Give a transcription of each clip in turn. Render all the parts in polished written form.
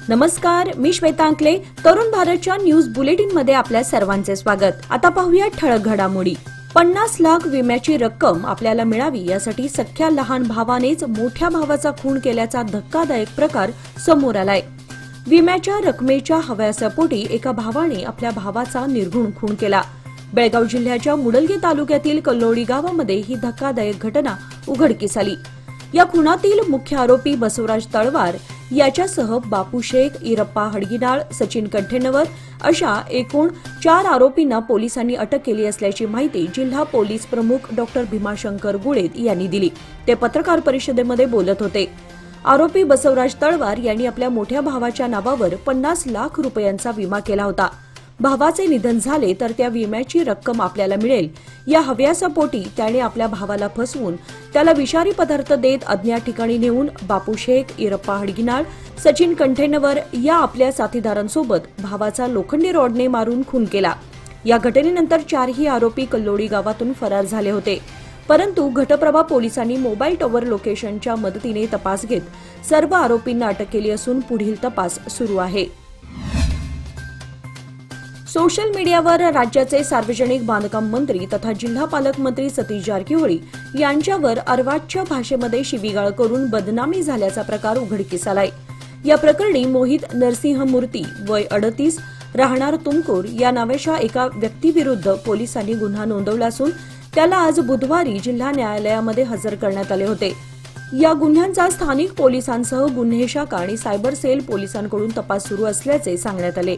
नमस्कार, मी श्वेता अंकले. तरुण भारतच्या न्यूज बुलेटिन मध्ये आपल्या सर्वांचे स्वागत. आता पाहूया ठळक घडामोडी. 50 लाख विम्याची रक्कम आपल्याला मिळावी यासाठी सख्या लहान भावानेच मोठ्या भावाचा खून केल्याचा धक्कादायक प्रकार समोर आलाय. विम्याच्या रकमेच्या हव्यासापोटी एका भावाने आपल्या भावाचा निर्घृण खून केला. बेळगाव जिल्ह्याच्या मुडलगे तालुक्यातील कल्लोळी गावामध्ये ही धक्कादायक घटना उघडकीस आली. या खुनातील मुख्य आरोपी बसवराज तळवार याच्यासह बापू शेख, इरप्पा हडगिनाळ, सचिन कंठेनवर अशा एकूण 4 आरोपींना पोलिसांनी अटक केली असल्याची माहिती जिल्हा पोलीस प्रमुख डॉ. भीमाशंकर गुळेद यांनी दिली. ते पत्रकार परिषदेमध्ये बोलत होते. आरोपी बसवराज तळवार यांनी आपल्या मोठ्या भावाच्या नावावर 50 लाख रुपयांचा विमा केला होता. भावाचे निधन झाले तर त्या विम्याची रक्कम आपल्याला मिळेल या हव्यासापोटी त्याने आपल्या भावाला फसवून त्याला विषारी पदार्थ देत अज्ञात ठिकाणी नेऊन बापू शेख, इरप्पा हडगिनाळ, सचिन कंठेनवर या आपल्या साथीदारांसोबत भावाचा लोखंडी रॉडने मारून खून केला. या घटनेनंतर 4ही आरोपी कल्लोळी गावातून फरार झाले होते. परंतु घटप्रभा पोलिसांनी मोबाईल टॉवर लोकेशनच्या मदतीने तपास घेत सर्व आरोपींना अटक केली असून पुढील तपास सुरू आहे. सोशल मीडियावर राज्याचे सार्वजनिक बांधकाम मंत्री तथा जिल्हा पालकमंत्री सतीश जारकिहोळी यांच्यावर अर्वाच्य भाषेमध्ये शिवीगाळ करून बदनामी झाल्याचा प्रकार उघडकीस आलाय. या प्रकरणी मोहित नरसिंह मूर्ती, वय 38, राहणार तुमकुर या नावाच्या एका व्यक्तीविरुद्ध पोलिसांनी गुन्हा नोंदवला असून त्याला आज बुधवारी जिल्हा न्यायालयामध्ये हजर करण्यात आले होते. या गुन्ह्यांचा स्थानिक पोलिसांसह गुन्हे शाखा आणि सायबर सेल पोलिसांकडून तपास सुरू असल्याचे सांगण्यात आले.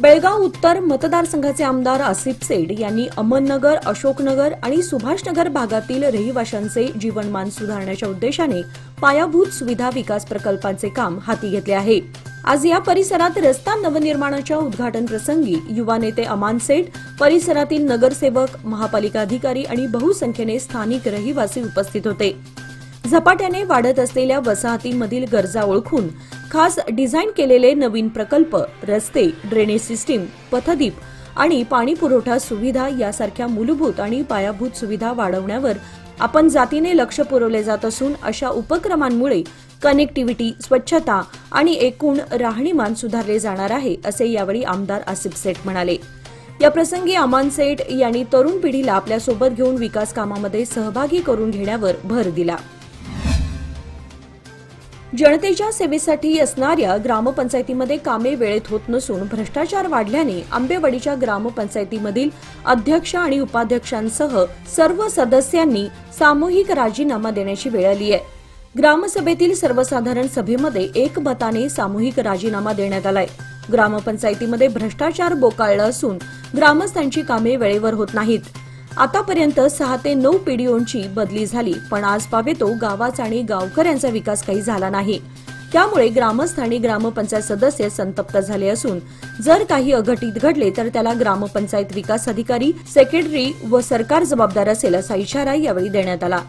बेळगाव उत्तर मतदारसंघाचे आमदार आसिफ सेठ यांनी अमननगर, अशोकनगर आणि सुभाषनगर भागातील रहिवाशांचे जीवनमान सुधारण्याच्या उद्देशाने पायाभूत सुविधा विकास प्रकल्पांचे काम हाती घेतले आहे. आज या परिसरात रस्ता नवनिर्माणाच्या उद्घाटन प्रसंगी युवा नेते अमान सेठ, परिसरातील नगरसेवक, महापालिका अधिकारी आणि बहुसंख्येने स्थानिक रहिवासी उपस्थित होते. झपाट्याने वाढत असलेल्या वसाहतींमधील गरजा ओळखून खास डिझाईन केलेले नवीन प्रकल्प, रस्ते, ड्रेनेज सिस्टीम, पथदीप आणि पाणी पुरवठा सुविधा यासारख्या मूलभूत आणि पायाभूत सुविधा वाढवण्यावर आपण जातीने लक्ष पुरवले जात असून अशा उपक्रमांमुळे कनेक्टिव्हिटी, स्वच्छता आणि एकूण राहणीमान सुधारले जाणार आहे, असे यावेळी आमदार आसिफ सेठ म्हणाले. या प्रसंगी अमान सेठ यांनी तरुण पिढीला आपल्यासोबत घेऊन विकास कामामध्ये सहभागी करून घेण्यावर भर दिला. जनतेच्या सेवेसाठी असणाऱ्या ग्रामपंचायतीमध्ये कामे वेळेत होत नसून भ्रष्टाचार वाढल्याने आंबेवाडीच्या ग्रामपंचायतीमधील अध्यक्ष आणि उपाध्यक्षांसह सर्व सदस्यांनी सामूहिक राजीनामा देण्याची वेळ आली आहे. ग्रामसभेतील सर्वसाधारण सभेमध्ये एकमताने सामूहिक राजीनामा देण्यात आलाय. ग्रामपंचायतीमध्ये भ्रष्टाचार बोकाळला असून ग्रामस्थांची कामे वेळेवर होत नाहीत. आतापर्यंत 6 ते 9 पीडीओंची बदली झाली, पण आज पावेतो गावाचा आणि गावकऱ्यांचा विकास काही झाला नाही. त्यामुळे ग्रामस्थ आणि ग्रामपंचायत सदस्य संतप्त झाले असून जर काही अघटित घडले तर त्याला ग्रामपंचायत विकास अधिकारी, सेक्रेटरी व सरकार जबाबदार असेल असा इशारा यावेळी देण्यात आला.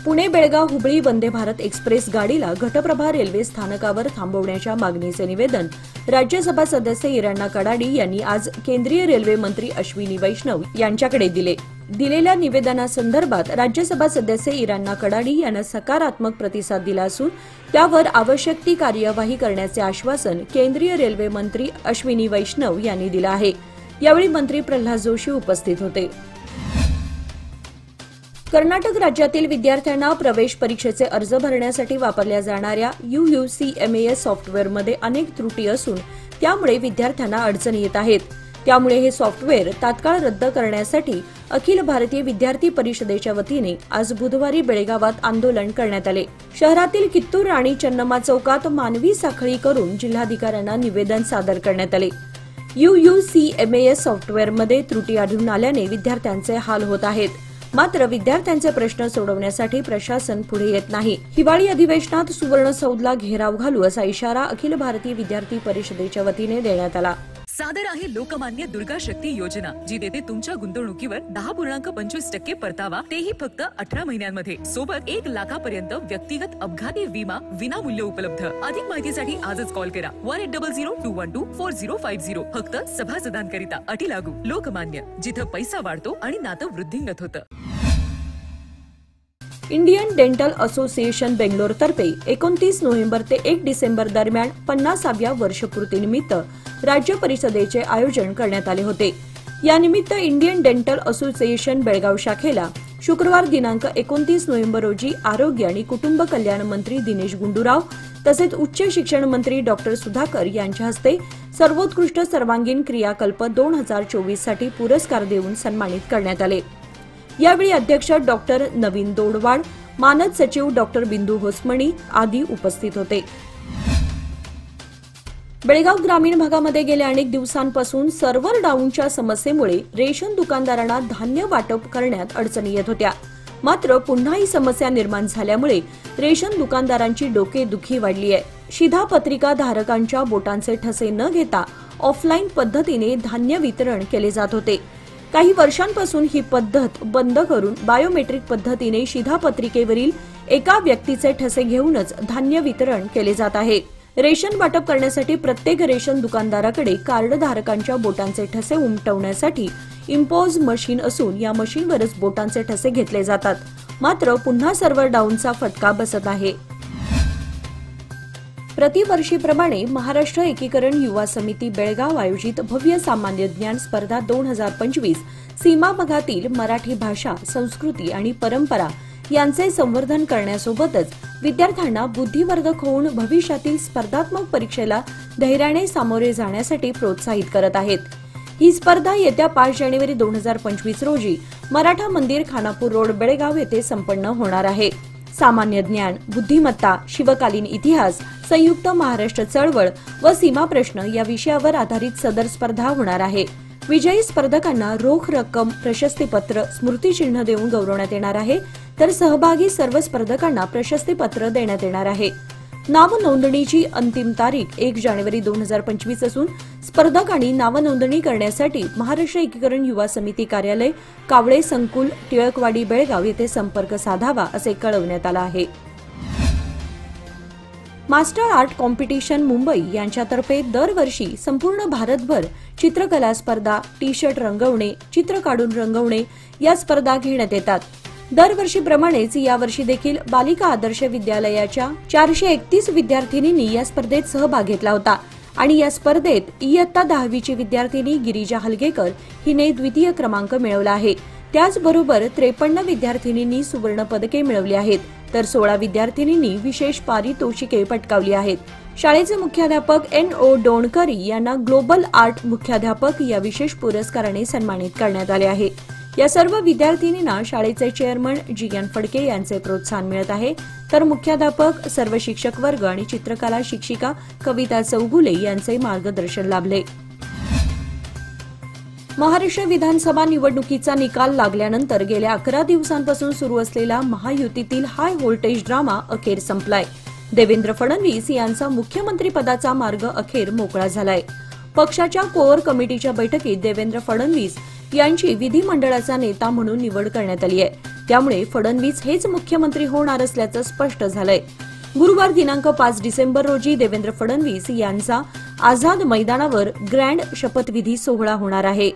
पुणे बेळगाव हुबळी वंदे भारत एक्सप्रेस गाडीला घटप्रभा रेल्वे स्थानकावर थांबवण्याच्या मागणीचे निवेदन राज्यसभा सदस्य इराण्णा कडाडी यांनी आज केंद्रीय रेल्वे मंत्री अश्विनी वैष्णव यांच्याकडे दिले. दिलेल्या निवेदनासंदर्भात राज्यसभा सदस्य इराण्णा कडाडी यांना सकारात्मक प्रतिसाद दिला असून त्यावर आवश्यक ती कार्यवाही करण्याचे आश्वासन केंद्रीय रेल्वे मंत्री अश्विनी वैष्णव यांनी दिलं आहे. यावेळी मंत्री प्रल्हाद जोशी उपस्थित होते. कर्नाटक राज्यातील विद्यार्थ्यांना प्रवेश परीक्षेचे अर्ज भरण्यासाठी वापरल्या जाणाऱ्या UUCMAS सॉफ्टवेअरमध्ये अनेक त्रुटी असून त्यामुळे विद्यार्थ्यांना अडचणी येत आहेत. त्यामुळे हे सॉफ्टवेअर तात्काळ रद्द करण्यासाठी अखिल भारतीय विद्यार्थी परिषदेच्या वतीने आज बुधवारी बेळगावात आंदोलन करण्यात आले. शहरातील कित्तूर आणि चन्नम्मा चौकात मानवी साखळी करून जिल्हाधिकाऱ्यांना निवेदन सादर करण्यात आले. UUCMAS सॉफ्टवेअरमध्ये त्रुटी आढळून आल्याने विद्यार्थ्यांचे हाल होत आहेत. मात्र विद्यार्थ्यांचे प्रश्न सोडवण्यासाठी प्रशासन पुढे येत नाही. हिवाळी अधिवेशनात सुवर्णसौधला घेराव घालू असा इशारा अखिल भारतीय विद्यार्थी परिषदेच्या वतीने देण्यात आला. सादर आहे लोकमान्य दुर्गा शक्ती योजना, जी देते तुमच्या गुंतवणुकीवर 10.25% परतावा, तेही फक्त 18 महिन्यांमध्ये. सोबत 1 लाखापर्यंत व्यक्तिगत अपघाती विमा विनामूल्य उपलब्ध. अधिक माहितीसाठी आजच कॉल करा 1800-212-4050. फक्त सभासदांकरिता. अटी लागू. लोकमान्य, जिथं पैसा वाढतो आणि नातं वृद्धिंगत होतं. इंडियन डेंटल असोसिएशन बेंगलोरतर्फे 29 नोव्हेंबर ते 1 डिसेंबर दरम्यान 50व्या वर्षपूर्तीनिमित्त राज्य परिषदेचे आयोजन करण्यात आले होते। यानिमित्त इंडियन डेंटल असोसिएशन बेळगाव शाखेला शुक्रवार दिनांक 29 नोव्हेंबर रोजी आरोग्य आणि कुटुंब कल्याण मंत्री दिनेश गुंडूराव तसेच उच्च शिक्षण मंत्री डॉक्टर सुधाकर यांच्या हस्ते सर्वोत्कृष्ट सर्वांगीण क्रियाकल्प 2024 साठी पुरस्कार देऊन सन्मानित करण्यात आले। यावेळी अध्यक्ष डॉक्टर नवीन दोडवाड, मानद सचिव डॉक्टर बिंदू होसमणी आदी उपस्थित होते। बेळगाव ग्रामीण भागामध्ये गेल्या अनेक दिवसांपासून सर्व्हर डाऊनच्या समस्येमुळे रेशन दुकानदारांना धान्य वाटप करण्यात अडचणी येत होत्या। मात्र पुन्हा ही समस्या निर्माण झाल्यामुळे रेशन दुकानदारांची डोकेदुखी वाढली आहे। शिधापत्रिका धारकांच्या बोटांचे ठसे न घेता ऑफलाईन पद्धतीने धान्य वितरण केले जात होते। काही वर्षांपासून ही पद्धत बंद करून बायोमेट्रिक पद्धतीने शिधापत्रिकेवरील एका व्यक्तीचे ठसे घेऊनच धान्य वितरण केले जात आहे। रेशन वाटप करण्यासाठी प्रत्येक रेशन दुकानदाराकडे कार्ड धारकांच्या बोटांचे ठसे उमटवण्यासाठी इम्पोज मशीन असून या मशीनवरच बोटांचे ठसे घेतले जातात। मात्र पुन्हा सर्व्हर डाऊनचा फटका बसत आहे। प्रतिवर्षीप्रमाणे महाराष्ट्र एकीकरण युवा समिती बेळगाव आयोजित भव्य सामान्य ज्ञान स्पर्धा 2025 सीमा भागातील मराठी भाषा, संस्कृती आणि परंपरा यांचे संवर्धन करण्यासोबतच विद्यार्थ्यांना बुद्धिवर्धक होऊन भविष्यातील स्पर्धात्मक परीक्षेला धैर्याने सामोरे जाण्यासाठी प्रोत्साहित करत आहेत। ही स्पर्धा येत्या 5 जानेवारी 2025 रोजी मराठा मंदिर, खानापूर रोड, बेळगाव येथे संपन्न होणार आहे। सामान्य ज्ञान, बुद्धिमत्ता, शिवकालीन इतिहास, संयुक्त महाराष्ट्र चळवळ व सीमा प्रश्न या विषयावर आधारित सदर स्पर्धा होणार आहे। विजयी स्पर्धकांना रोख रक्कम, प्रशस्तीपत्र, स्मृतिचिन्ह देऊन गौरवण्यात येणार आहे, तर सहभागी सर्व स्पर्धकांना प्रशस्तीपत्र देण्यात येणार आहे। नाव नोंदणीची अंतिम तारीख 1 जानेवारी 2025 असून स्पर्धकांनी नाव नोंदणी करण्यासाठी महाराष्ट्र एकीकरण युवा समिती कार्यालय, कावळे संकुल, टिळकवाडी, बेळगाव येथे संपर्क साधावा असे कळवण्यात आले आहे। मास्टर आर्ट कॉम्पिटिशन मुंबई यांच्यातर्फे दरवर्षी संपूर्ण भारतभर चित्रकला स्पर्धा, टी शर्ट रंगवणे, चित्र काढून रंगवणे या स्पर्धा घेण्यात येतात। दरवर्षीप्रमाणेच यावर्षी देखील बालिका आदर्श विद्यालयाच्या 431 विद्यार्थिनींनी या स्पर्धेत सहभाग घेतला होता आणि या स्पर्धेत इयत्ता 10वीची विद्यार्थिनी गिरिजा हलगेकर हिने द्वितीय क्रमांक मिळवला आहे। त्याचबरोबर 53 विद्यार्थिनींनी सुवर्ण पदके मिळवली आहेत, तर 16 विद्यार्थिनींनी विशेष पारितोषिके पटकावली आहेत। शाळेचे मुख्याध्यापक NO डोणकरी यांना ग्लोबल आर्ट मुख्याध्यापक या विशेष पुरस्काराने सन्मानित करण्यात आले आहे। या सर्व विद्यार्थिनींना शाळेचे चेअरमन GN फडके यांचे प्रोत्साहन मिळत आहे, तर मुख्याध्यापक, सर्व शिक्षक वर्ग आणि चित्रकला शिक्षिका कविता चौगुले यांचे मार्गदर्शन लाभले। महाराष्ट्र विधानसभा निवडणुकीचा निकाल लागल्यानंतर गेल्या 11 दिवसांपासून सुरू असलेला महायुतीतील हाय व्होल्टेज ड्रामा अखेर संपलाय। देवेंद्र फडणवीस यांचा मुख्यमंत्रीपदाचा मार्ग अखेर मोकळा झालाय। पक्षाच्या कोअर कमिटीच्या बैठकीत देवेंद्र फडणवीस यांची विधिमंडळाचा नेता म्हणून निवड करण्यात आली आहे। त्यामुळे फडणवीस हेच मुख्यमंत्री होणार असल्याचं स्पष्ट झालंय। गुरुवार दिनांक 5 डिसेंबर रोजी देवेंद्र फडणवीस यांचा आझाद मैदानावर ग्रँड शपथविधी सोहळा होणार आहे।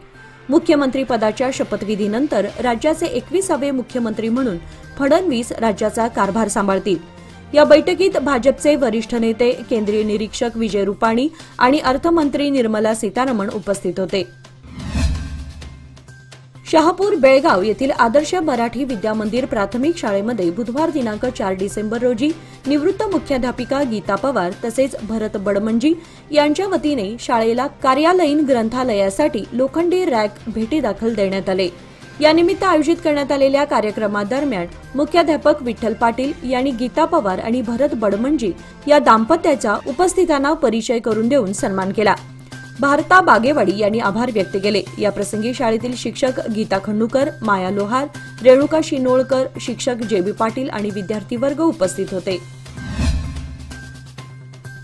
मुख्यमंत्री पदाच्या शपथविधीनंतर राज्याचे 21वे मुख्यमंत्री म्हणून फडणवीस राज्याचा कारभार सांभाळतील। या बैठकीत भाजपचे वरिष्ठ नेते, केंद्रीय निरीक्षक विजय रुपाणी आणि अर्थमंत्री निर्मला सीतारमण उपस्थित होते। शहापूर, बेळगाव येथील आदर्श मराठी विद्यामंदिर प्राथमिक शाळेमध्ये बुधवार दिनांक 4 डिसेंबर रोजी निवृत्त मुख्याध्यापिका गीता पवार तसेच भरत बडमंजी यांच्या वतीने शाळेला कार्यालयीन ग्रंथालयासाठी लोखंडी रॅक भेटीदाखल देण्यात आले। यानिमित्त आयोजित करण्यात आलेल्या कार्यक्रमादरम्यान मुख्याध्यापक विठ्ठल पाटील यांनी गीता पवार आणि भरत बडमंजी या दाम्पत्याचा उपस्थितांना परिचय करून देऊन सन्मान केला। भारता बागेवाडी यांनी आभार व्यक्त केले। या प्रसंगी शाळेतील शिक्षक गीता खंडूकर, माया लोहार, रेणुका शिनोळकर, शिक्षक JB पाटील आणि विद्यार्थी वर्ग उपस्थित होते।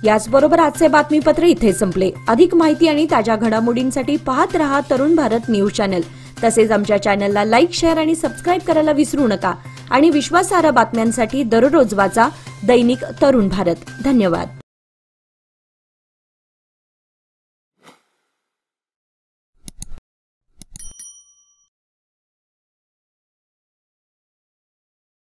याचबरोबर आजचे बातमीपत्र इथे संपले। अधिक माहिती आणि ताज्या घडामोडींसाठी पाहत रहा तरुण भारत न्यूज चॅनल। तसेच आमच्या चॅनलला लाईक, शेअर आणि सबस्क्राईब करायला विसरू नका आणि विश्वासार्ह बातम्यांसाठी दररोज वाचा दैनिक तरुण भारत। धन्यवाद।